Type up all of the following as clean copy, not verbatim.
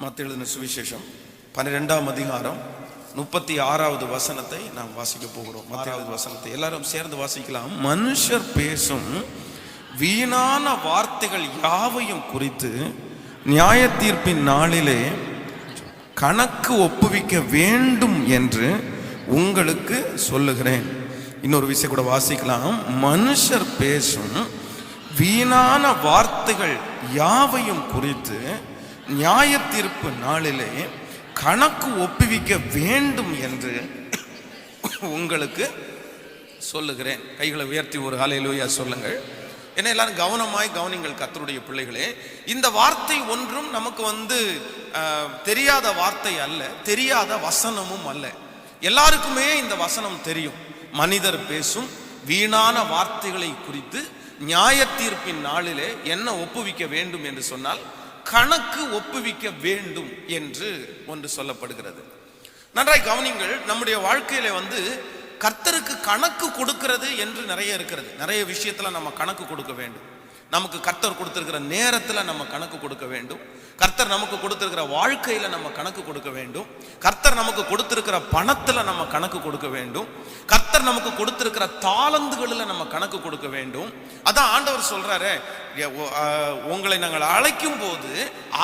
மத்தேயு எழுதின சுவிசேஷம் 12ஆம் அதிகாரம் 36வது வசனத்தை நாம் வாசிக்க போகிறோம். மத்தேயு வசனத்தை எல்லாரும் சேர்ந்து வாசிக்கலாம். மனுஷர் பேசும் வீணான வார்த்தைகள் யாவையும் குறித்து நியாய தீர்ப்பின் நாளிலே கணக்கு ஒப்புவிக்க வேண்டும் என்று உங்களுக்கு சொல்லுகிறேன். இன்னொரு விஷயம் கூட வாசிக்கலாம். மனுஷர் பேசும் வீணான வார்த்தைகள் யாவையும் குறித்து நியாய தீர்ப்பு நாளிலே கணக்கு ஒப்புவிக்க வேண்டும் என்று உங்களுக்கு சொல்லுகிறேன். கைகளை உயர்த்தி ஒரு ஹல்லேலூயா சொல்லுங்கள். ஏன்னா எல்லாரும் கவனமாய் கவனிங்கள் கர்த்தருடைய பிள்ளைகளே. இந்த வார்த்தை ஒன்றும் நமக்கு தெரியாத வார்த்தை அல்ல, தெரியாத வசனமும் அல்ல. எல்லாருக்குமே இந்த வசனம் தெரியும். மனிதர் பேசும் வீணான வார்த்தைகளை குறித்து நியாய தீர்ப்பின் நாளிலே என்ன ஒப்புவிக்க வேண்டும் என்று சொன்னால் கணக்கு ஒப்புவிக்க வேண்டும் என்று ஒன்று சொல்லப்படுகிறது. நன்றாய் கவனிங்கள். நம்முடைய வாழ்க்கையில கர்த்தருக்கு கணக்கு கொடுக்கிறது என்று நிறைய இருக்கிறது. நிறைய விஷயத்துல நம்ம கணக்கு கொடுக்க வேண்டும். நமக்கு கர்த்தர் கொடுத்திருக்கிற நேரத்துல நம்ம கணக்கு கொடுக்க வேண்டும். கர்த்தர் நமக்கு கொடுத்திருக்கிற வாழ்க்கையில நம்ம கணக்கு கொடுக்க வேண்டும். கர்த்தர் நமக்கு கொடுத்திருக்கிற பணத்துல நம்ம கணக்கு கொடுக்க வேண்டும். கர்த்தர் நமக்கு கொடுத்திருக்கிற தாளந்துகளில் நம்ம கணக்கு கொடுக்க வேண்டும். அதான் ஆண்டவர் சொல்றாரு, உங்களை நாங்கள் அழைக்கும் போது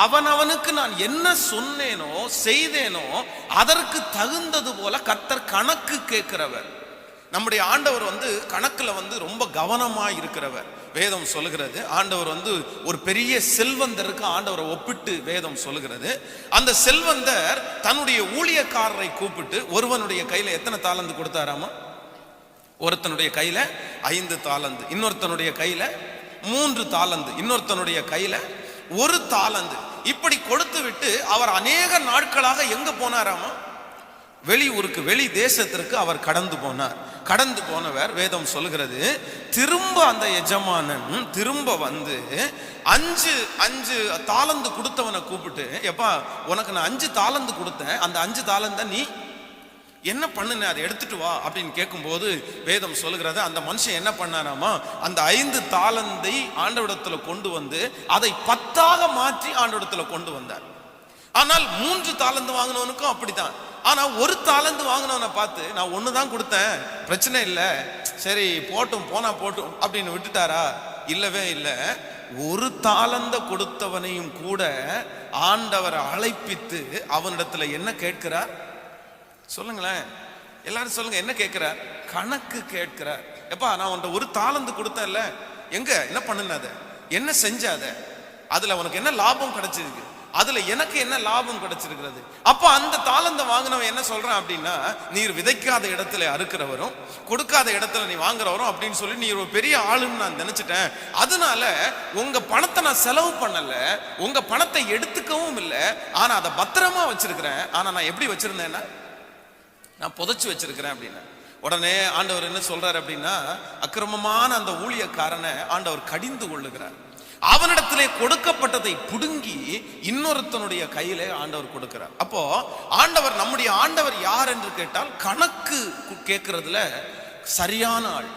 அவனவனுக்கு நான் என்ன சொன்னேனோ செய்தேனோ அதற்கு தகுந்தது போல கர்த்தர் கணக்கு கேட்கிறவர். நம்முடைய ஆண்டவர் கணக்குல ரொம்ப கவனமா இருக்கிறவர். வேதம் சொல்லுகிறது, ஆண்டவர் ஒரு பெரிய செல்வந்தருக்கு ஆண்டவரை ஒப்பிட்டு வேதம் சொல்லுகிறது. அந்த செல்வந்தர் தன்னுடைய ஊழியக்காரரை கூப்பிட்டு ஒருவனுடைய கையில எத்தனை தாளந்து கொடுத்தாராமா? ஒருத்தனுடைய கையில 5 தாளந்து, இன்னொருத்தனுடைய கையில 3 தாளந்து, இன்னொருத்தனுடைய கையில 1 தாளந்து. இப்படி கொடுத்து விட்டு அவர் அநேக நாட்களாக எங்க போனாராமா? வெளியூருக்கு, வெளி தேசத்திற்கு அவர் கடந்து போனார். கடந்து போனவர் வேதம் சொல்லுகிறது, திரும்ப அந்த எஜமானன் திரும்ப 5 தாளந்து கொடுத்தவனை கூப்பிட்டு, எப்பா உனக்கு நான் 5 தாளந்து கொடுத்தேன், அந்த 5 தாளந்த நீ என்ன பண்ணுன, அதை எடுத்துட்டு வா அப்படின்னு கேட்கும்போது வேதம் சொல்லுகிறது, அந்த மனுஷன் என்ன பண்ணாராமா? அந்த 5 தாளந்தை ஆண்டவரிடத்துல கொண்டு வந்து அதை 10ஆக மாற்றி ஆண்டவரிடத்துல கொண்டு வந்தார். ஆனால் 3 தாளந்து வாங்கினவனுக்கும் அப்படித்தான். ஆனா 1 தாளந்து வாங்கினவனை பார்த்து, நான் 1 தான் கொடுத்தேன், பிரச்சனை இல்லை, சரி போட்டும் போனா போட்டும் அப்படின்னு விட்டுட்டாரா? இல்லவே இல்லை. 1 தாளந்த கொடுத்தவனையும் கூட ஆண்டவர் அழைப்பித்து அவனிடத்துல என்ன கேட்கிறார்? சொல்லுங்களேன், எல்லாரும் சொல்லுங்க, என்ன கேட்கிறார்? கணக்கு கேட்கிறார். எப்பா நான் உன்ட்ட 1 தாளந்து கொடுத்தேன்ல, எங்க என்ன பண்ணுன, என்ன செஞ்சாத, அதுல உனக்கு என்ன லாபம் கிடைச்சிருக்கு, அதுல எனக்கு என்ன லாபம் கிடைச்சிருக்கிறது? அப்ப அந்த தாளந்த வாங்கினவன் என்ன சொல்றான் அப்படின்னா, நீர் விதைக்காத இடத்துல அறுக்கிறவரும் கொடுக்காத இடத்துல நீ வாங்குறவரும் அப்படின்னு சொல்லி நீ ஒரு பெரிய ஆளுன்னு நான் நினைச்சிட்டேன். அதனால உங்க பணத்தை நான் செலவு பண்ணல, உங்க பணத்தை எடுத்துக்கவும் இல்லை, ஆனா அதை பத்திரமா வச்சிருக்கிறேன். ஆனா நான் எப்படி வச்சிருந்தேன்னா, நான் புதைச்சு வச்சிருக்கிறேன் அப்படின்னா. உடனே ஆண்டவர் என்ன சொல்றாரு அப்படின்னா, அக்கிரமமான அந்த ஊழியக்காரனை ஆண்டவர் கடிந்து கொள்ளுகிறார். அவனிடத்திலே கொடுக்கப்பட்டதை புடுங்கி இன்னொருத்தனுடைய கையிலே ஆண்டவர் கொடுக்கிறார். அப்போ ஆண்டவர், நம்முடைய ஆண்டவர் யார் என்று கேட்டால் கணக்கு கேட்கறதுல சரியான ஆள்.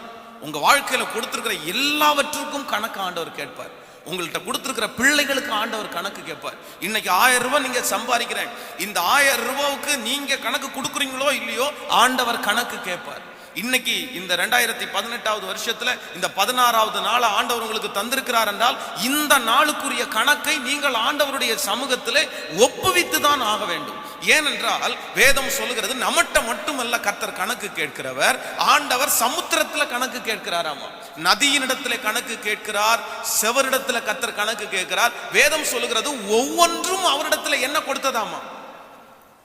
உங்க வாழ்க்கையில கொடுத்திருக்கிற எல்லாவற்றுக்கும் கணக்கு ஆண்டவர் கேட்பார். உங்கள்கிட்ட கொடுத்திருக்கிற பிள்ளைகளுக்கு ஆண்டவர் கணக்கு கேட்பார். இன்னைக்கு 1000 ரூபாய் நீங்க சம்பாதிக்கிறேன், இந்த 1000 ரூபாய்க்கு நீங்க கணக்கு கொடுக்குறீங்களோ இல்லையோ ஆண்டவர் கணக்கு கேட்பார். இன்னைக்கு இந்த 2018வது வருஷத்துல இந்த 16வது நாள் ஆண்டவர் உங்களுக்கு தந்திருக்கிறார் என்றால் இந்த நாளுக்குரிய கணக்கை நீங்கள் ஆண்டவருடைய சமூகத்திலே ஒப்புவித்து தான் ஆக வேண்டும். ஏனென்றால் வேதம் சொல்லுகிறது, நம்மட்ட மட்டுமல்ல கர்த்தர் கணக்கு கேட்கிறவர், ஆண்டவர் சமுத்திரத்துல கணக்கு கேட்கிறாராமா, நதியினிடத்துல கணக்கு கேட்கிறார், செவரிடத்துல கர்த்தர் கணக்கு கேட்கிறார். வேதம் சொல்லுகிறது ஒவ்வொன்றும் அவரிடத்துல என்ன கொடுத்ததாமா?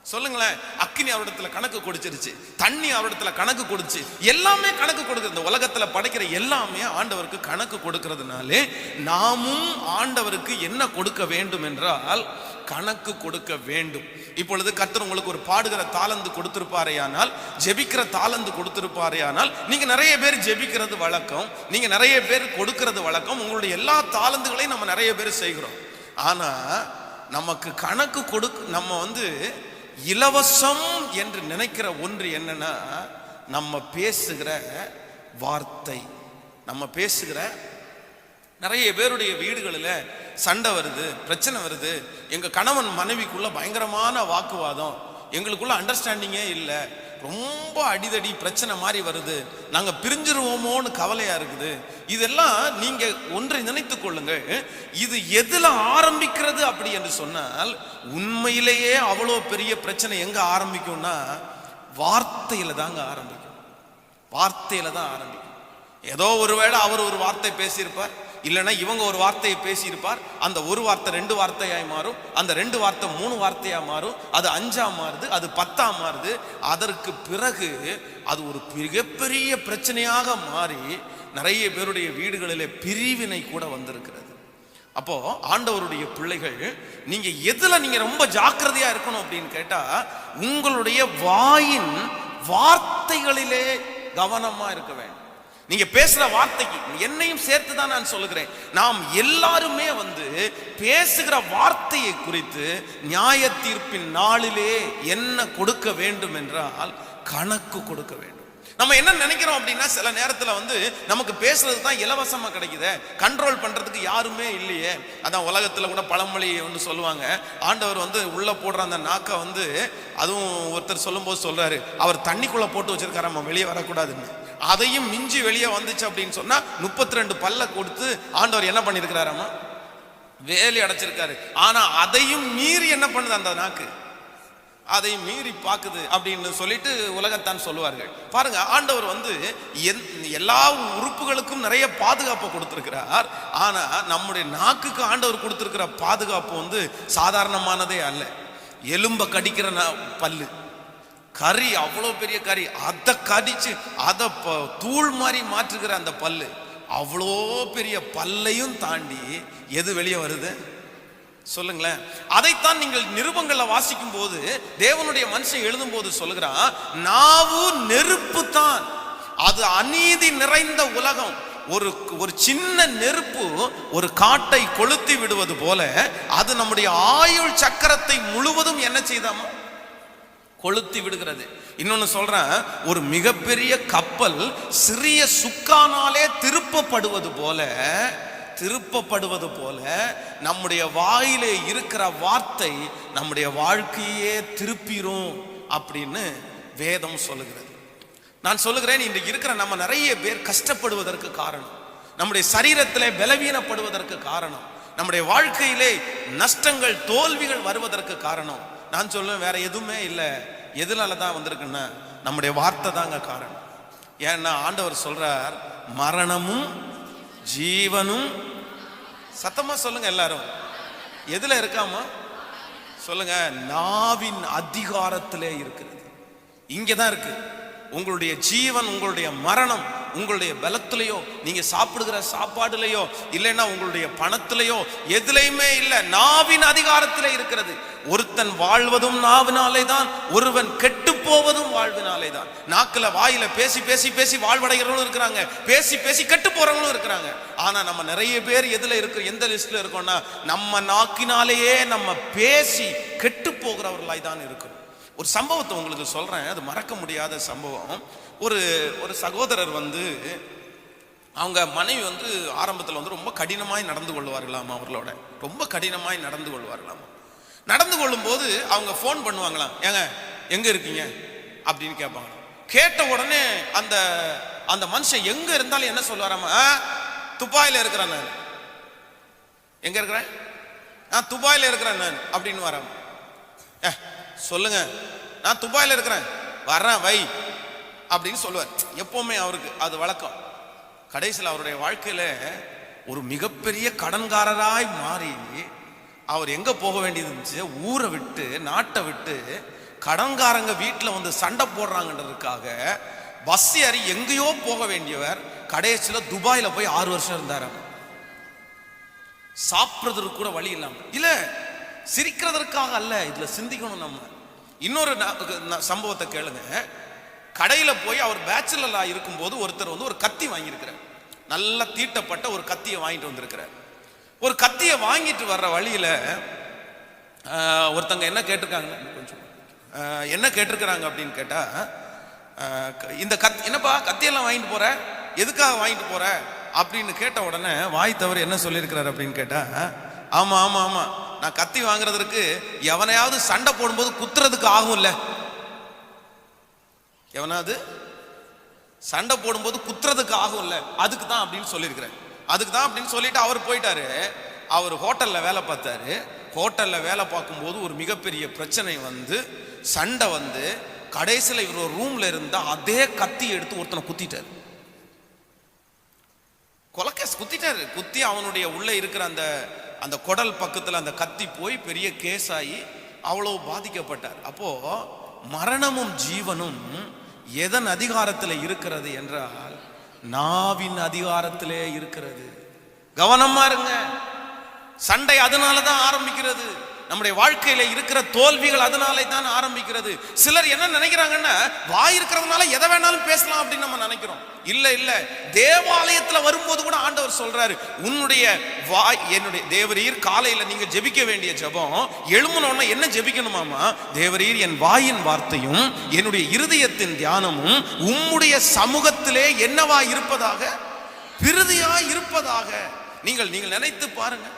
சொல்லுங்களேன். அக்கினி அவரிடத்துல கணக்கு கொடுச்சிருச்சு, தண்ணி அவரிடத்துல கணக்கு கொடுச்சு, எல்லாமே கணக்கு கொடுக்குது. இந்த உலகத்துல படைக்கிற எல்லாமே ஆண்டவருக்கு கணக்கு கொடுக்கிறதுனாலே நாமும் ஆண்டவருக்கு என்ன கொடுக்க வேண்டும் என்றால் கணக்கு கொடுக்க வேண்டும். இப்பொழுது கர்த்தர் உங்களுக்கு ஒரு பாடுகிற தாளந்து கொடுத்திருப்பாரேயானால், ஜெபிக்கிற தாளந்து கொடுத்திருப்பாரேயானால், நீங்க நிறைய பேர் ஜெபிக்கிறது வழக்கம், நீங்க நிறைய பேர் கொடுக்கிறது வழக்கம், உங்களுடைய எல்லா தாளந்துகளையும் நம்ம நிறைய பேர் செய்கிறோம். ஆனா நமக்கு கணக்கு நம்ம இலவசம் என்று நினைக்கிற ஒன்று என்னன்னா, நம்ம பேசுகிற வார்த்தை, நம்ம பேசுகிற நிறைய பேருடைய வீடுகளில் சண்டை வருது, பிரச்சனை வருது. எங்க கணவன் மனைவிக்குள்ள பயங்கரமான வாக்குவாதம், எங்களுக்குள்ள அண்டர்ஸ்டாண்டிங்கே இல்லை, ரொம்ப அடிதடி பிரச்சனை மாதிரி வருது, நாங்க பிரிஞ்சிருவோமோன்னு கவலையா இருக்குது. இதெல்லாம் நீங்க ஒன்றை நினைத்துக் கொள்ளுங்கள், இது எதுல ஆரம்பிக்கிறது அப்படி என்று சொன்னால், உண்மையிலேயே அவ்வளோ பெரிய பிரச்சனை எங்க ஆரம்பிக்கும்னா வார்த்தையில தாங்க ஆரம்பிக்கும். வார்த்தையில தான் ஆரம்பிக்கும். ஏதோ ஒருவேளை அவர் ஒரு வார்த்தை பேசியிருப்பார், இல்லைன்னா இவங்க ஒரு வார்த்தையை பேசியிருப்பார். அந்த ஒரு வார்த்தை 2 வார்த்தையாய் மாறும், அந்த 2 வார்த்தை 3 வார்த்தையா மாறும், அது 5ஆ மாறுது, அது 10ஆ மாறுது. அதற்கு பிறகு அது ஒரு மிகப்பெரிய பிரச்சனையாக மாறி நிறைய பேருடைய வீடுகளிலே பிரிவினை கூட வந்திருக்கிறது. அப்போ ஆண்டவருடைய பிள்ளைகள், நீங்க எதுல நீங்க ரொம்ப ஜாக்கிரதையா இருக்கணும் அப்படின்னு கேட்டா, உங்களுடைய வாயின் வார்த்தைகளிலே கவனமா இருக்க வேண்டும். நீங்க பேசுற வார்த்தைக்கு என்னையும் சேர்த்து தான் நான் சொல்லுகிறேன். நாம் எல்லாருமே பேசுகிற வார்த்தையை குறித்து நியாய தீர்ப்பின் நாளிலே என்ன கொடுக்க வேண்டும் என்றால் கணக்கு கொடுக்க வேண்டும். நம்ம என்ன நினைக்கிறோம் அப்படின்னா, சில நேரத்தில் நமக்கு பேசுறது தான் இலவசமா கிடைக்குது, கண்ட்ரோல் பண்றதுக்கு யாருமே இல்லையே. அதான் உலகத்துல கூட பழமொழி ஒன்று சொல்லுவாங்க, ஆண்டவர் உள்ள போடுற அந்த நாக்கை அதுவும் ஒருத்தர் சொல்லும் போது சொல்றாரு, அவர் தண்ணிக்குள்ள போட்டு வச்சிருக்காரு, நம்ம வெளியே வரக்கூடாதுன்னு. அதையும் மிஞ்சி வெளியே வந்துச்சு அப்படின்னு சொன்னா 32 பல்ல கொடுத்து ஆண்டவர் என்ன பண்ணிருக்கிறாராமா, வேலி அடைச்சிருக்காரு. ஆனா அதையும் மீறி என்ன பண்ணுது அந்த நாக்கு, அதை மீறி பாக்குது அப்படின்னு சொல்லிட்டு உலகத்தான் சொல்லுவார்கள். பாருங்க, ஆண்டவர் எல்லா உறுப்புகளுக்கும் நிறைய பாதுகாப்பு கொடுத்திருக்கிறார். ஆனா நம்முடைய நாக்குக்கு ஆண்டவர் கொடுத்திருக்கிற பாதுகாப்பு சாதாரணமானதே அல்ல. எலும்ப கடிக்கிற பல்லு, கறி, அவ்வளோ பெரிய கறி, அதை கடிச்சு அதை தூள் மாதிரி மாற்றுகிற அந்த பல்லு, அவ்வளோ பெரிய பல்லையும் தாண்டி எது வெளியே வருது சொல்லுங்களேன். அதைத்தான் நீங்கள் நிருபங்கள்ல வாசிக்கும் போது தேவனுடைய மனுஷன் எழுதும் போது சொல்லுகிறான், நாவு நெருப்பு தான், அது அநீதி நிறைந்த உலகம். ஒரு சின்ன நெருப்பு ஒரு காட்டை கொளுத்தி விடுவது போல அது நம்முடைய ஆயுள் சக்கரத்தை முழுவதும் என்ன செய்தாமா, கொளுத்தி விடுகிறது. இன்னொன்னு சொல்றேன், ஒரு மிகப்பெரிய கப்பல் சிறிய சுக்கானாலே திருப்பப்படுவது போல நம்முடைய வாயிலே இருக்கிற வார்த்தை நம்முடைய வாழ்க்கையே திருப்பிரும் அப்படின்னு வேதம் சொல்லுகிறது. நான் சொல்லுகிறேன், இன்றைக்கு இருக்கிற நம்ம நிறைய பேர் கஷ்டப்படுவதற்கு காரணம், நம்முடைய சரீரத்திலே பலவீனப்படுவதற்கு காரணம், நம்முடைய வாழ்க்கையிலே நஷ்டங்கள் தோல்விகள் வருவதற்கு காரணம், நான் சொல்லுவேன் வேற எதுவுமே இல்லை. எதுனால தான் வந்திருக்குன்னா நம்முடைய வார்த்தை தாங்க காரணம். ஏன்னா ஆண்டவர் சொல்றார், மரணமும் ஜீவனும், சத்தமா சொல்லுங்க எல்லாரும், எதுல இருக்காமா சொல்லுங்க, நாவின் அதிகாரத்திலே இருக்கிறது. இங்கதான் இருக்கு உங்களுடைய ஜீவன், உங்களுடைய மரணம். உங்களுடைய பலத்திலேயோ, நீங்க சாப்பிடுகிற சாப்பாடுலையோ, இல்லைன்னா உங்களுடைய பணத்திலேயோ, எதுலையுமே இல்லை, நாவின் அதிகாரத்திலே இருக்கிறது. ஒருத்தன் வாழ்வதும் நாவினாலே தான், ஒருவன் கெட்டு போவதும் வாழ்வினாலே தான். நாக்குல வாயில பேசி பேசி பேசி வாழ்வடைகிறவங்களும் இருக்கிறாங்க, பேசி பேசி கெட்டு போறவங்களும் இருக்கிறாங்க. ஆனா நம்ம நிறைய பேர் எதுல இருக்கு, எந்த லிஸ்ட்ல இருக்கோம்னா, நம்ம நாக்கினாலேயே நம்ம பேசி கெட்டு போகிறவர்களாய் தான் இருக்கிறோம். ஒரு சம்பவத்தை உங்களுக்கு சொல்றேன், அது மறக்க முடியாத சம்பவம். ஒரு சகோதரர் அவங்க மனைவி ஆரம்பத்தில் ரொம்ப கடினமாய் நடந்து கொள்வார்களாம், அவர்களோட ரொம்ப கடினமாய் நடந்து கொள்வார்களாம். நடந்து கொள்ளும் போது அவங்க ஃபோன் பண்ணுவாங்களாம், ஏங்க எங்க இருக்கீங்க அப்படின்னு கேட்பாங்க. கேட்ட உடனே அந்த மனுஷன் எங்க இருந்தாலும் என்ன சொல்லுவாராமா, துபாயில இருக்கிறேன் நான். எங்க இருக்கிறேன்? துபாயில இருக்கிறேன் நான் அப்படின்னு வராம. சொல்லுங்க, நான் துபாயில இருக்கிறேன், வர்றேன் வை அப்படின்னு சொல்லுவார். எப்பவுமே அவருக்கு அது வழக்கம். கடைசியில் அவருடைய வாழ்க்கையில ஒரு மிகப்பெரிய கடன்காரராய் மாறி அவர் எங்க போக வேண்டியது இருந்துச்சு, ஊரை விட்டு நாட்டை விட்டு கடன்காரங்க வீட்டில் சண்டை போடுறாங்கன்றதுக்காக பஸ் ஏறி எங்கேயோ போக வேண்டியவர் கடைசியில் துபாயில போய் 6 வருஷம் இருந்தார். சாப்பிட்றதுக்கு கூட வழி இல்லாம. இல்ல சிரிக்கிறதற்காக அல்ல, இதுல சிந்திக்கணும் நம்ம. இன்னொரு சம்பவத்தை கேளுங்க. கடையில போய் அவர் பேச்சுலரா இருக்கும் போது ஒருத்தர் ஒரு கத்தி வாங்கியிருக்கிறார், நல்லா தீட்டப்பட்ட ஒரு கத்தியை வாங்கிட்டு வந்திருக்கிறார். ஒரு கத்தியை வாங்கிட்டு வர்ற வழியில ஒருத்தங்க என்ன கேட்டிருக்காங்க, கொஞ்சம் என்ன கேட்டிருக்கிறாங்க அப்படின்னு கேட்டா, இந்த என்னப்பா கத்தியெல்லாம் வாங்கிட்டு போற, எதுக்காக வாங்கிட்டு போற அப்படின்னு கேட்ட உடனே வாய் தவறு என்ன சொல்லியிருக்கிறார் அப்படின்னு கேட்டா, ஆமா ஆமா ஆமா, நான் கத்தி வாங்குறதுக்கு எவனையாவது சண்டை போடும்போது குத்துறதுக்கு ஆகும்ல, எவனாவது சண்டை போடும்போது குத்துறதுக்கு ஆகும்ல, அதுக்கு தான் அப்படின்னு சொல்லியிருக்கிறேன். அதுக்கு தான் அப்படின்னு சொல்லிட்டு அவர் போயிட்டாரு. அவர் ஹோட்டல்ல வேலை பார்த்தாரு. ஹோட்டல்ல வேலை பார்க்கும்போது ஒரு மிகப்பெரிய பிரச்சனை வந்து, சண்டை வந்து, கடைசியில் இவர் ஒரு ரூம்ல இருந்தா அதே கத்தி எடுத்து ஒருத்தனை குத்திட்டாரு. கொலைக்கேஸ் குத்திட்டாரு. குத்தி அவனுடைய உள்ள இருக்கிற அந்த குடல் பக்கத்துல அந்த கத்தி போய் பெரிய கேஸ் ஆகி அவ்வளவு பாதிக்கப்பட்டார். அப்போ மரணமும் ஜீவனும் எதன் அதிகாரத்தில் இருக்கிறது என்றால் நாவின் அதிகாரத்திலே இருக்கிறது. கவனமா இருங்க. சண்டை அதனாலதான் ஆரம்பிக்கிறது. நம்முடைய வாழ்க்கையில இருக்கிற தோல்விகள் அதனாலே தான் ஆரம்பிக்கிறது. சிலர் என்ன நினைக்கிறாங்கன்னா, வாய் இருக்கிறதுனால எதை வேணாலும் பேசலாம் அப்படின்னு நம்ம நினைக்கிறோம். இல்ல இல்ல, தேவாலயத்துல வரும்போது கூட ஆண்டவர் சொல்றாரு, உன்னுடைய வாய், என்னுடைய தேவரீர், காலையில நீங்க ஜெபிக்க வேண்டிய ஜெபம், எழும்புனோன்னா என்ன ஜெபிக்கணுமாமா? தேவரீர், என் வாயின் வார்த்தையும் என்னுடைய இருதயத்தின் தியானமும் உம்முடைய சமூகத்திலே என்னவா இருப்பதாக, விருதியா இருப்பதாக. நீங்கள் நினைத்து பாருங்க.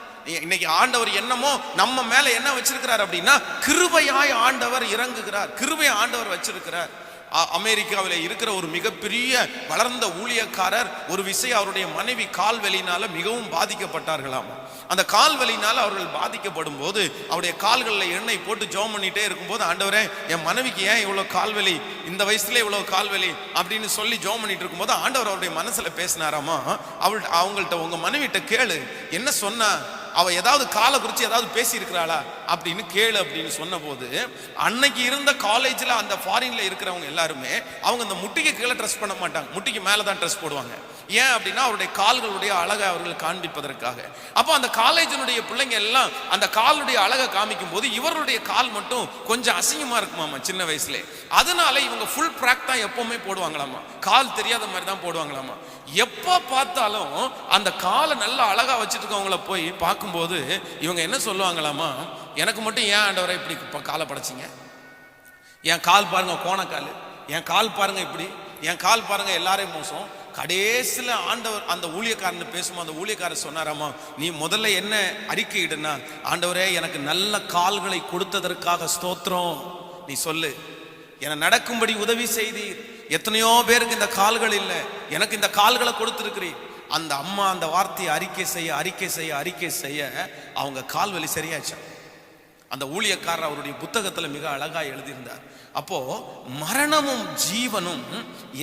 இன்னைக்கு ஆண்டவர் என்னமோ நம்ம மேல என்ன வச்சிருக்கிறார் அப்படின்னா, கிருபையாய் ஆண்டவர் இறங்குகிறார், கிருபை ஆண்டவர் வச்சிருக்கிறார். அமெரிக்காவில் இருக்கிற ஒரு மிகப்பெரிய வளர்ந்த ஊழியக்காரர் ஒரு விஷயம், அவருடைய மனைவி கால்வலினால மிகவும் பாதிக்கப்பட்டார்களாம். அந்த கால்வலினால அவர்கள் பாதிக்கப்படும் போது அவருடைய கால்களில் எண்ணெய் போட்டு ஜெபம் பண்ணிட்டே இருக்கும்போது, ஆண்டவரே என் மனைவிக்கு ஏன் இவ்வளவு கால்வலி, இந்த வயசுல இவ்வளவு கால்வலி அப்படின்னு சொல்லி ஜெபம் பண்ணிட்டு இருக்கும்போது ஆண்டவர் அவருடைய மனசுல பேசினாராமா, அவங்கள்ட்ட உங்க மனைவிட்ட கேளு என்ன சொன்னா, அவ ஏதாவது காலை குறிச்சு ஏதாவது பேசி இருக்கிறாளா அப்படின்னு கேளு அப்படின்னு சொன்ன போது, அன்னைக்கு இருந்த காலேஜ்ல அந்த ஃபாரின்ல இருக்கிறவங்க எல்லாருமே அவங்க அந்த முட்டிக்கு கீழே ட்ரெஸ் பண்ண மாட்டாங்க, முட்டிக்கு மேலதான் ட்ரெஸ் போடுவாங்க. ஏன் அப்படின்னா அவருடைய கால்களுடைய அழகை அவர்கள் காண்பிப்பதற்காக. அப்போ அந்த காலேஜினுடைய பிள்ளைங்க எல்லாம் அந்த காலுடைய அழகை காமிக்கும் போது இவருடைய கால் மட்டும் கொஞ்சம் அசிங்கமா இருக்குமாமா சின்ன வயசுல. அதனால இவங்க ஃபுல் பிராக் தான் எப்பவுமே போடுவாங்களாமா, கால் தெரியாத மாதிரி தான் போடுவாங்களாமா. எப்ப பார்த்தாலும் அந்த காலை நல்லா அழகா வச்சுட்டு இருக்கவங்கள போய் பார்க்கும்போது இவங்க என்ன சொல்லுவாங்களாமா, எனக்கு மட்டும் ஏன் ஆண்டவரை இப்படி காலை படைச்சிங்க, என் கால் பாருங்க கோணக்கால், என் கால் பாருங்க இப்படி, என் கால் பாருங்க எல்லாரையும் மோசம். கடைசியில் ஆண்டவர் அந்த ஊழியக்காரன் பேசும்போது அந்த ஊழியக்காரர் சொன்னாராமா, நீ முதல்ல என்ன அறிக்கையிடுனா, ஆண்டவரே எனக்கு நல்ல கால்களை கொடுத்ததற்காக ஸ்தோத்திரம், நீ சொல்லு, என நடக்கும்படி உதவி செய்தீர், எத்தனையோ பேருக்கு இந்த கால்கள் இல்லை, எனக்கு இந்த கால்களை கொடுத்திருக்கிறீர். அந்த அம்மா அந்த வார்த்தையை அறிக்கை செய்ய அவங்க கால்வலி சரியாச்சு. அந்த ஊழியக்காரர் அவருடைய புத்தகத்துல மிக அழகா எழுதியிருந்தார். அப்போ மரணமும் ஜீவனும்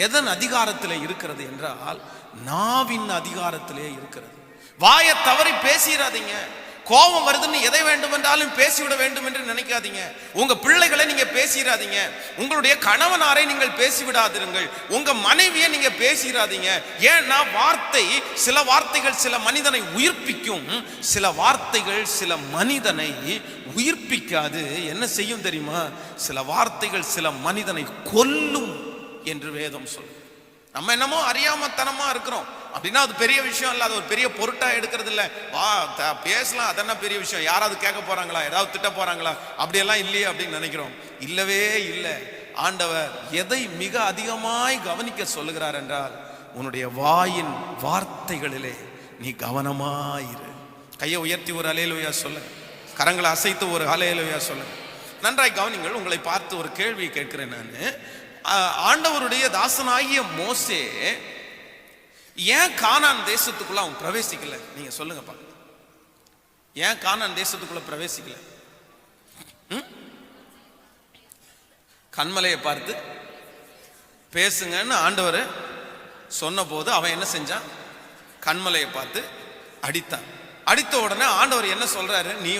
எதன் அதிகாரத்திலே இருக்கிறது என்றால் நாவின் அதிகாரத்திலே இருக்கிறது. வாயை தவறி பேசிடாதீங்க. கோபம் வருதுன்னு எதை வேண்டும் என்றாலும் பேசிவிட வேண்டும் என்று நினைக்காதீங்க. உங்க பிள்ளைகளை நீங்க பேசிடாதீங்க, உங்களுடைய கணவனாரை நீங்கள் பேசிவிடாதிருங்கள், உங்க மனைவியை நீங்க பேசிடாதீங்க. ஏன்னா சில வார்த்தைகள் சில மனிதனை உயிர்ப்பிக்கும், சில வார்த்தைகள் சில மனிதனை உயிர்ப்பிக்காது. என்ன செய்யும் தெரியுமா? சில வார்த்தைகள் சில மனிதனை கொல்லும் என்று வேதம் சொல்லும். நம்ம என்னமோ அறியாமத்தனமா இருக்கிறோம் அப்படின்னா அது பெரிய விஷயம் இல்லை, அது ஒரு பெரிய பொருட்டா எடுக்கிறது இல்லை. பேசலாம், அதென்ன பெரிய விஷயம், யாராவது கேட்க போறாங்களா, ஏதாவது திட்ட போறாங்களா, அப்படியெல்லாம் இல்லையே அப்படின்னு நினைக்கிறோம். இல்லவே இல்லை. ஆண்டவர் எதை மிக அதிகமாய் கவனிக்க சொல்லுகிறார் என்றால், உன்னுடைய வாயின் வார்த்தைகளிலே நீ கவனமாயிரு. கையை உயர்த்தி ஒரு ஹல்லேலூயா சொல்லுங்க, கரங்களை அசைத்து ஒரு ஹல்லேலூயா சொல்லுங்க. நன்றாய் கவனிங்கள். உங்களை பார்த்து ஒரு கேள்வி கேட்கிறேன் நான். ஆண்டவருடைய தாசனாகிய மோசே ஏன் கானான் தேசத்துக்குள்ள அவன் பிரவேசிக்கல? நீங்க சொல்லுங்க பாக்க. ஏன் கானான் தேசத்துக்குள்ள பிரவேசிக்கல? கன்மலையை பார்த்து பேசுங்கன்னு ஆண்டவர் சொன்ன போது அவன் என்ன செஞ்சான்? கன்மலையை பார்த்து அடித்தான். அடித்த உடனே ஆண்டவர் என்ன சொல்றாரு? நீ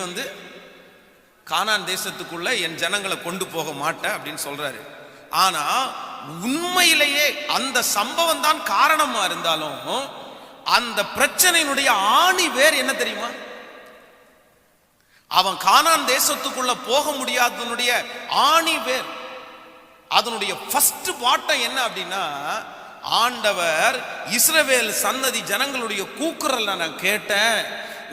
கானான் தேசத்துக்குள்ள என் ஜனங்களை கொண்டு போக மாட்ட அப்படின்னு சொல்றாரு. ஆனா உண்மையிலேயே அந்த சம்பவம் தான் காரணமா இருந்தாலும் அந்த பிரச்சனையினுடைய ஆணி வேர் என்ன தெரியுமா? அவன் கானான் தேசத்துக்குள்ள போக முடியாதனுடைய ஆணி வேர், அதனுடைய ஃபர்ஸ்ட் பாட்டம் என்ன அப்படின்னா, ஆண்டவர் இஸ்ரவேல் சன்னதி ஜனங்களுடைய கூக்குரல் நான் கேட்டேன்,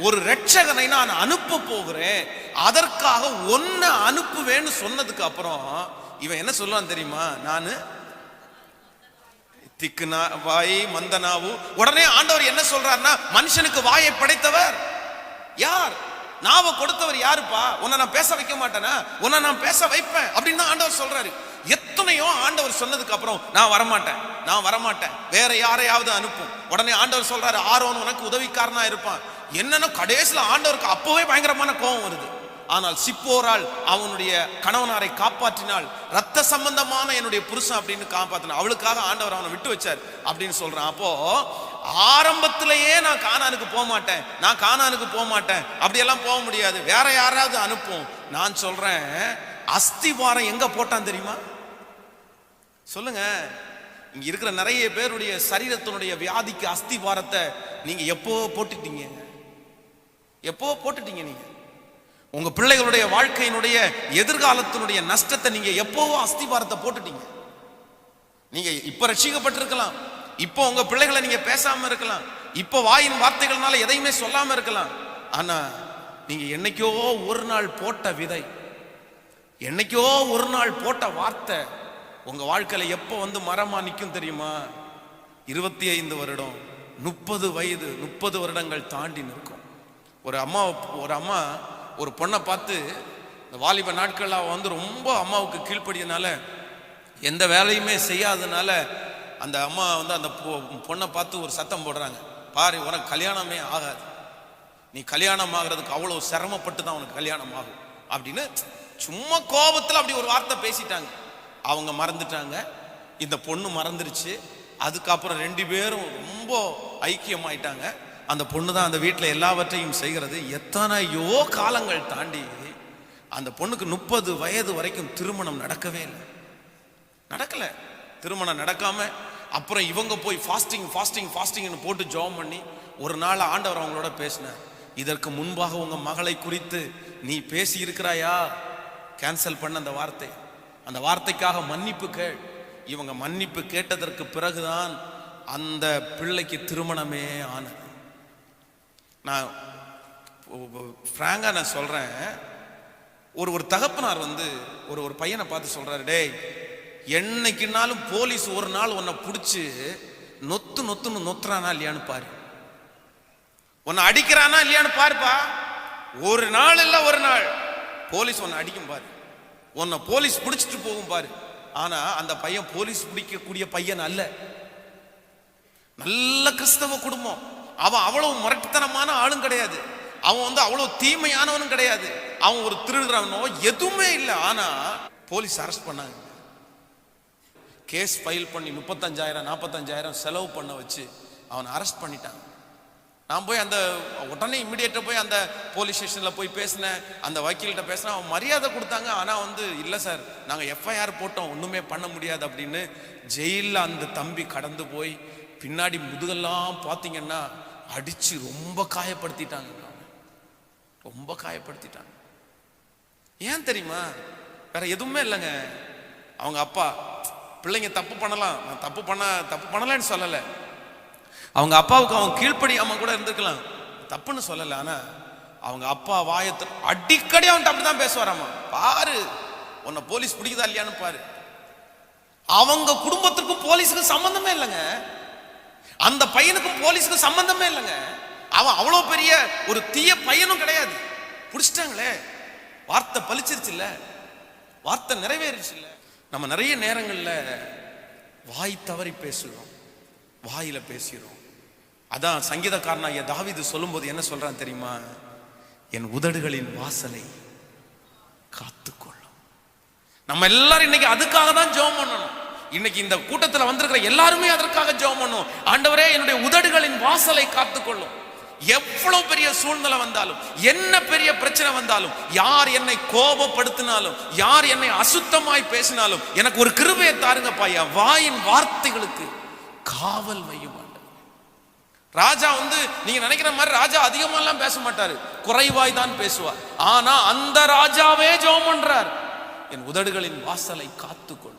ஒரு இரட்சகனை நான் அனுப்ப போகிறேன், அதற்காக ஒன்ன அனுப்புவேன்னு சொன்னதுக்கு அப்புறம் இவன் என்ன சொல்லுவான் தெரியுமா? நான் திக்குனா வாய் மந்தனாவு. உடனே ஆண்டவர் என்ன சொல்றாருன்னா, மனுஷனுக்கு வாயை படைத்தவர் யார்? நாவை கொடுத்தவர் யாருப்பா? உன்னை நான் பேச வைக்க மாட்டேனா? உன்னை நான் பேச வைப்பேன் அப்படின்னு தான் ஆண்டவர் சொல்றாரு. எத்தனையோ ஆண்டவர் சொன்னதுக்கு அப்புறம் நான் வரமாட்டேன், வேற யாரையாவது அனுப்பும். உடனே ஆண்டவர் சொல்றாரு, ஆரோன் உனக்கு உதவிக்காரனா இருப்பான். என்னன்னா கடைசியில் ஆண்டவருக்கு அப்பவே பயங்கரமான கோபம் வருது. ஆனால் சிப்போரால் அவனுடைய கணவனாரை காப்பாற்றினாள். ரத்த சம்பந்தமான என்னுடைய புருஷன் அப்படின்னு காப்பாற்றினாள். அவளுக்காக ஆண்டவர் அவனை விட்டு வச்சார் அப்படின்னு சொல்றான். அப்போ ஆரம்பத்திலேயே நான் கானானுக்கு போக மாட்டேன் அப்படியெல்லாம் போக முடியாது, வேற யாராவது அனுப்பும். நான் சொல்றேன், அஸ்திவாரம் எங்க போட்டான் தெரியுமா? சொல்லுங்க. இங்க இருக்கிற நிறைய பேருடைய சரீரத்தினுடைய வியாதிக்கு அஸ்திவாரத்தை நீங்க எப்போ போட்டுட்டீங்க? நீங்க உங்க பிள்ளைகளுடைய வாழ்க்கையினுடைய எதிர்காலத்தினுடைய நஷ்டத்தை நீங்க எப்போவோ அஸ்திவாரத்தை போட்டுட்டீங்க. நீங்க இப்ப ரட்சிக்கப்பட்டிருக்கலாம், இப்போ உங்க பிள்ளைகளை நீங்க பேசாம இருக்கலாம், இப்போ வாயின் வார்த்தைகள்னால எதையுமே சொல்லாம இருக்கலாம். ஆனா நீங்க என்னைக்கோ ஒரு நாள் போட்ட விதை, என்னைக்கோ ஒரு நாள் போட்ட வார்த்தை உங்க வாழ்க்கையில எப்போ வந்து மரமா நிற்கும் தெரியுமா? 25 வருடம், 30 வயது, 30 வருடங்கள் தாண்டி நிற்கும். ஒரு அம்மா ஒரு பொண்ணை பார்த்து, இந்த வாலிப நாட்கள் அவ வந்து ரொம்ப அம்மாவுக்கு கீழ்ப்படியனால, எந்த வேலையுமே செய்யாதனால அந்த அம்மா வந்து அந்த பொண்ணை பார்த்து ஒரு சத்தம் போடுறாங்க, பாரு உனக்கு கல்யாணமே ஆகாது, நீ கல்யாணம் ஆகிறதுக்கு அவ்வளோ சிரமப்பட்டு தான் உனக்கு கல்யாணம் ஆகும் அப்படின்னு சும்மா கோபத்தில் அப்படி ஒரு வார்த்தை பேசிட்டாங்க. அவங்க மறந்துட்டாங்க, இந்த பொண்ணு மறந்துருச்சு. அதுக்கப்புறம் 2 பேரும் ரொம்ப ஐக்கியமாயிட்டாங்க. அந்த பொண்ணு தான் அந்த வீட்டில் எல்லாவற்றையும் செய்கிறது. எத்தனையோ காலங்கள் தாண்டி அந்த பொண்ணுக்கு 30 வயது வரைக்கும் திருமணம் நடக்கவே இல்லை. திருமணம் நடக்காம அப்புறம் இவங்க போய் ஃபாஸ்டிங்னு போட்டு ஜெபம் பண்ணி ஒரு நாள் ஆண்டவர் அவங்களோட பேசினார். இதற்கு முன்பாக உங்க மகளை குறித்து நீ பேசி இருக்கிறாயா? கேன்சல் பண்ண அந்த வார்த்தைக்காக மன்னிப்பு கேள். இவங்க மன்னிப்பு கேட்டதற்கு பிறகுதான் அந்த பிள்ளைக்கு திருமணமே ஆனது. நான் ஃப்ராங்கா நான் சொல்றேன், ஒரு தகப்பனார் வந்து ஒரு பையனை பார்த்து சொல்றாரு, டேய் என்னைக்குனாலும் போலீஸ் ஒரு நாள் உன்னை பிடிச்சி நொத்துன்னு நொத்துறானா இல்லையான்னு பாரு, உன்னை அடிக்கிறானா இல்லையான்னு பாருப்பா. ஒரு நாள் இல்ல ஒரு நாள் போலீஸ் உன்னை அடிக்கும் பாரு, உன்னை போலீஸ் பிடிச்சிட்டு போகும் பாரு. ஆனா அந்த பையன் போலீஸ் பிடிக்கக்கூடிய பையன் அல்ல, நல்ல கிறிஸ்தவ குடும்பம். அவன் அவ்வளவு முரட்டுத்தனமான ஆளும் கிடையாது, அவன் வந்து அவ்வளவு தீமையானவனும் கிடையாது, அவன் ஒரு திருடுறவனோ எதுவுமே இல்லை. ஆனா போலீஸ் அரெஸ்ட் பண்ணாங்க, கேஸ் ஃபைல் பண்ணி 35,000-45,000 செலவு பண்ண வச்சு அவனை அரெஸ்ட் பண்ணிட்டாங்க. நான் போய் அந்த உடனே இம்மிடியேட்டா போய் அந்த போலீஸ் ஸ்டேஷனில் போய் பேசினேன், அந்த வக்கீல்கிட்ட பேசினேன். அவன் மரியாதை கொடுத்தாங்க. ஆனால் வந்து இல்லை சார், நாங்கள் எஃப்ஐஆர் போட்டோம், ஒன்றுமே பண்ண முடியாது அப்படின்னு. ஜெயிலில் அந்த தம்பி கடந்து போய் பின்னாடி முதுகெல்லாம் பார்த்தீங்கன்னா அடித்து ரொம்ப காயப்படுத்திட்டாங்க. ஏன் தெரியுமா? வேற எதுவுமே இல்லைங்க. அவங்க அப்பா, பிள்ளைங்க தப்பு பண்ணலாம், நான் தப்பு பண்ணலன்னு சொல்லலை, அவங்க அப்பாவுக்கு அவன் கீழ்ப்படியாம கூட இருந்திருக்கலாம், தப்புன்னு சொல்லலை. ஆனா அவங்க அப்பா வாயத்தை அடிக்கடி அவன்கிட்ட அப்படிதான் பேசுவாராமா, பாரு உன்னை போலீஸ் பிடிக்குதா இல்லையான்னு பாரு. அவங்க குடும்பத்திற்கும் போலீஸுக்கும் சம்பந்தமே இல்லைங்க, அந்த பையனுக்கும் போலீஸுக்கும் சம்பந்தமே இல்லைங்க. அவன் அவ்வளவு பெரிய ஒரு தீய பையனும் கிடையாது. பிடிச்சிட்டாங்களே, வார்த்தை பலிச்சிருச்சு இல்ல, வார்த்தை நிறைவேறிச்சு இல்ல. நம்ம நிறைய நேரங்கள்ல வாய் தவறி பேசுகிறோம், வாயில பேசுகிறோம். அதான் சங்கீதக்காரனாகிய தாவீது சொல்லும்போது என்ன சொல்றான் தெரியுமா? என் உதடுகளின் வாசலை காத்துக்கொள்ளும். நம்ம எல்லாரும் இன்னைக்கு அதுக்காக தான் ஜெபம் பண்ணணும். இன்னைக்கு இந்த கூட்டத்தில் வந்திருக்கிற எல்லாருமே அதற்காக ஜெபம் பண்ணணும். ஆண்டவரே என்னுடைய உதடுகளின் வாசலை காத்துக்கொள்ளும். எவ்வளவு பெரிய சூழ்நிலை வந்தாலும், என்ன பெரிய பிரச்சனை வந்தாலும், யார் என்னை கோபப்படுத்தினாலும், யார் என்னை அசுத்தமாய் பேசினாலும் எனக்கு ஒரு கிருபையை தாருங்கப்பா, என் வாயின் வார்த்தைகளுக்கு காவல் வையும். ராஜா வந்து நீங்க நினைக்கிற மாதிரி ராஜா அதிகமாலாம் பேச மாட்டாரு, குறைவாய் தான் பேசுவார். ஆனா அந்த ராஜாவே ஜெபம் பண்றார், என் உதடுகளின் வாசலை காத்துக்கொள்.